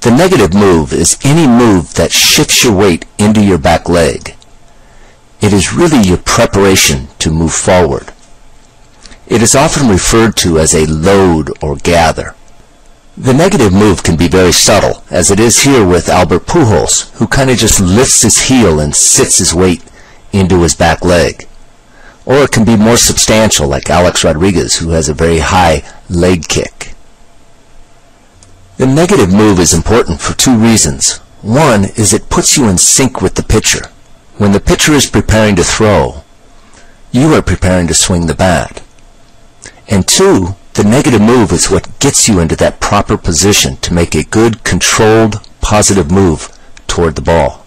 The negative move is any move that shifts your weight into your back leg. It is really your preparation to move forward. It is often referred to as a load or gather. The negative move can be very subtle, as it is here with Albert Pujols, who kind of just lifts his heel and sits his weight into his back leg. Or it can be more substantial, like Alex Rodriguez, who has a very high leg kick. The negative move is important for two reasons. One is it puts you in sync with the pitcher. When the pitcher is preparing to throw, you are preparing to swing the bat. And two, the negative move is what gets you into that proper position to make a good, controlled, positive move toward the ball.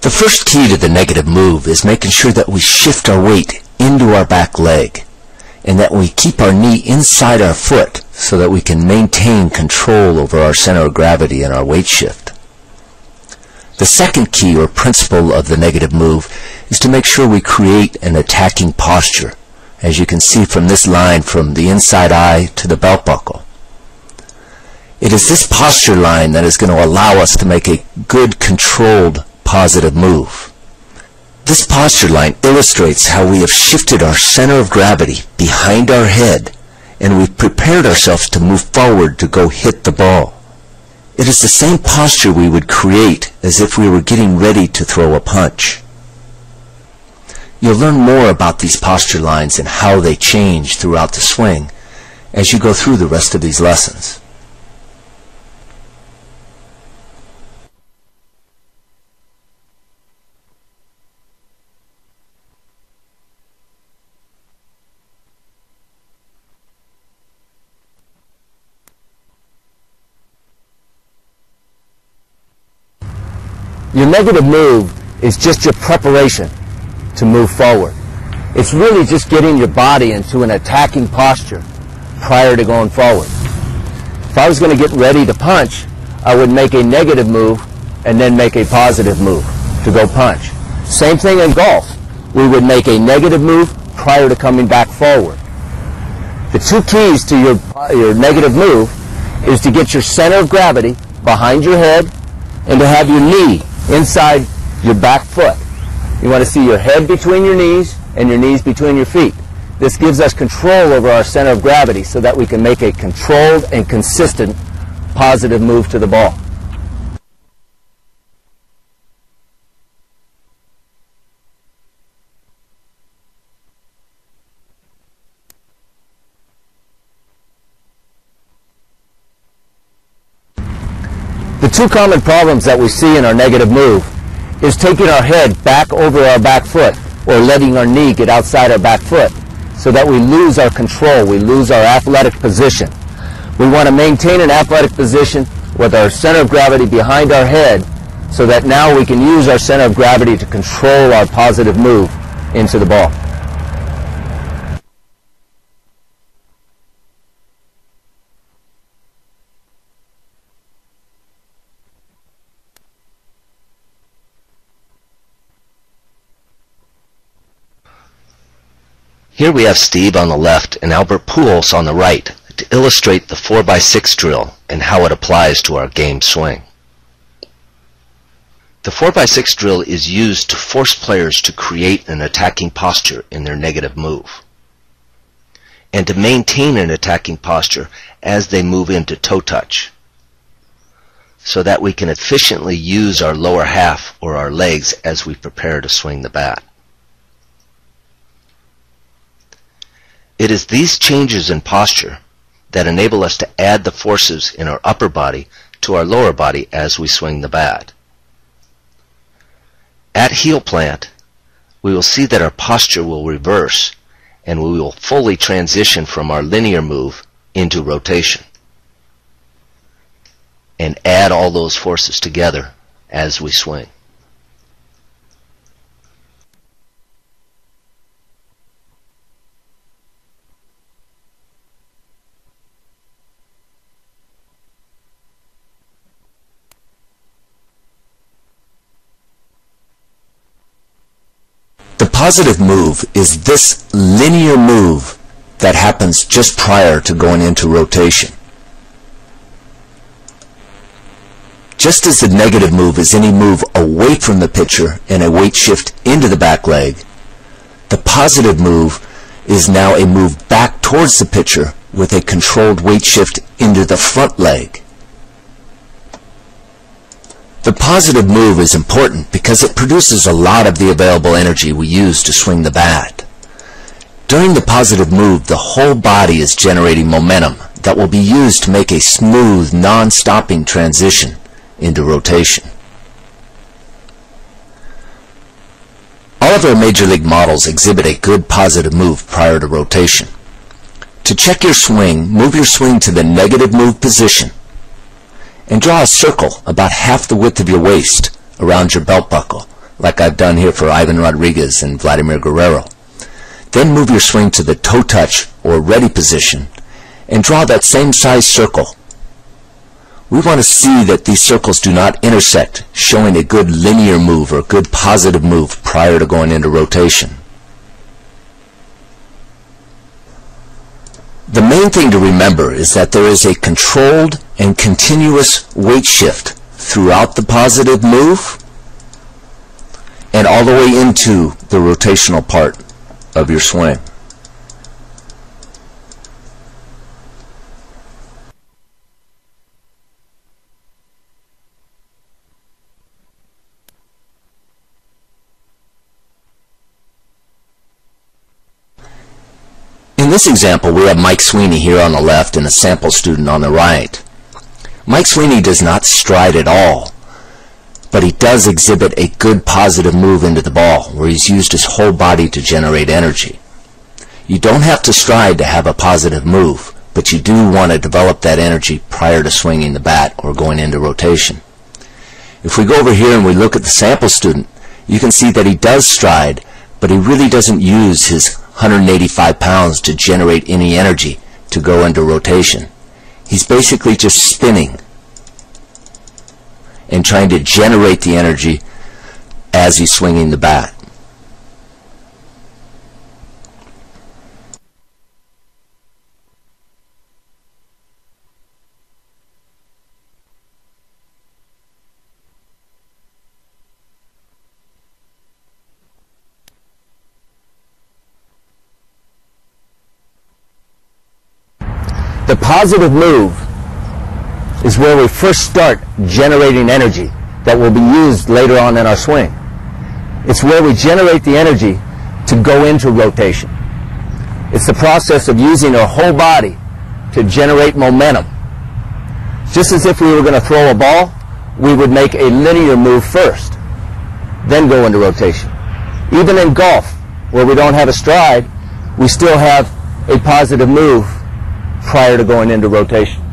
The first key to the negative move is making sure that we shift our weight into our back leg and that we keep our knee inside our foot so that we can maintain control over our center of gravity and our weight shift. The second key or principle of the negative move is to make sure we create an attacking posture, as you can see from this line from the inside eye to the belt buckle. It is this posture line that is going to allow us to make a good, controlled, positive move. This posture line illustrates how we have shifted our center of gravity behind our head and we've prepared ourselves to move forward to go hit the ball. It is the same posture we would create as if we were getting ready to throw a punch. You'll learn more about these posture lines and how they change throughout the swing as you go through the rest of these lessons. Your negative move is just your preparation to move forward. It's really just getting your body into an attacking posture prior to going forward. If I was going to get ready to punch, I would make a negative move and then make a positive move to go punch. Same thing in golf. We would make a negative move prior to coming back forward. The two keys to your negative move is to get your center of gravity behind your head and to have your knee inside your back foot. You want to see your head between your knees and your knees between your feet. This gives us control over our center of gravity so that we can make a controlled and consistent positive move to the ball. The two common problems that we see in our negative move is taking our head back over our back foot or letting our knee get outside our back foot so that we lose our control, we lose our athletic position. We want to maintain an athletic position with our center of gravity behind our head so that now we can use our center of gravity to control our positive move into the ball. Here we have Steve on the left and Albert Pujols on the right to illustrate the 4x6 drill and how it applies to our game swing. The 4x6 drill is used to force players to create an attacking posture in their negative move and to maintain an attacking posture as they move into toe touch so that we can efficiently use our lower half or our legs as we prepare to swing the bat. It is these changes in posture that enable us to add the forces in our upper body to our lower body as we swing the bat. At heel plant, we will see that our posture will reverse and we will fully transition from our linear move into rotation and add all those forces together as we swing. The positive move is this linear move that happens just prior to going into rotation. Just as the negative move is any move away from the pitcher and a weight shift into the back leg, the positive move is now a move back towards the pitcher with a controlled weight shift into the front leg. The positive move is important because it produces a lot of the available energy we use to swing the bat. During the positive move, the whole body is generating momentum that will be used to make a smooth, non-stopping transition into rotation. All of our Major League models exhibit a good positive move prior to rotation. To check your swing, move your swing to the negative move position and draw a circle about half the width of your waist around your belt buckle, like I've done here for Ivan Rodriguez and Vladimir Guerrero. Then move your swing to the toe touch or ready position and draw that same size circle. We want to see that these circles do not intersect, showing a good linear move or good positive move prior to going into rotation. The main thing to remember is that there is a controlled and continuous weight shift throughout the positive move and all the way into the rotational part of your swing. In this example, we have Mike Sweeney here on the left and a sample student on the right. Mike Sweeney does not stride at all, but he does exhibit a good positive move into the ball where he's used his whole body to generate energy. You don't have to stride to have a positive move, but you do want to develop that energy prior to swinging the bat or going into rotation. If we go over here and we look at the sample student, you can see that he does stride, but he really doesn't use his 185 pounds to generate any energy to go into rotation. He's basically just spinning and trying to generate the energy as he's swinging the bat. The positive move is where we first start generating energy that will be used later on in our swing. It's where we generate the energy to go into rotation. It's the process of using our whole body to generate momentum. Just as if we were going to throw a ball, we would make a linear move first, then go into rotation. Even in golf, where we don't have a stride, we still have a positive move prior to going into rotation.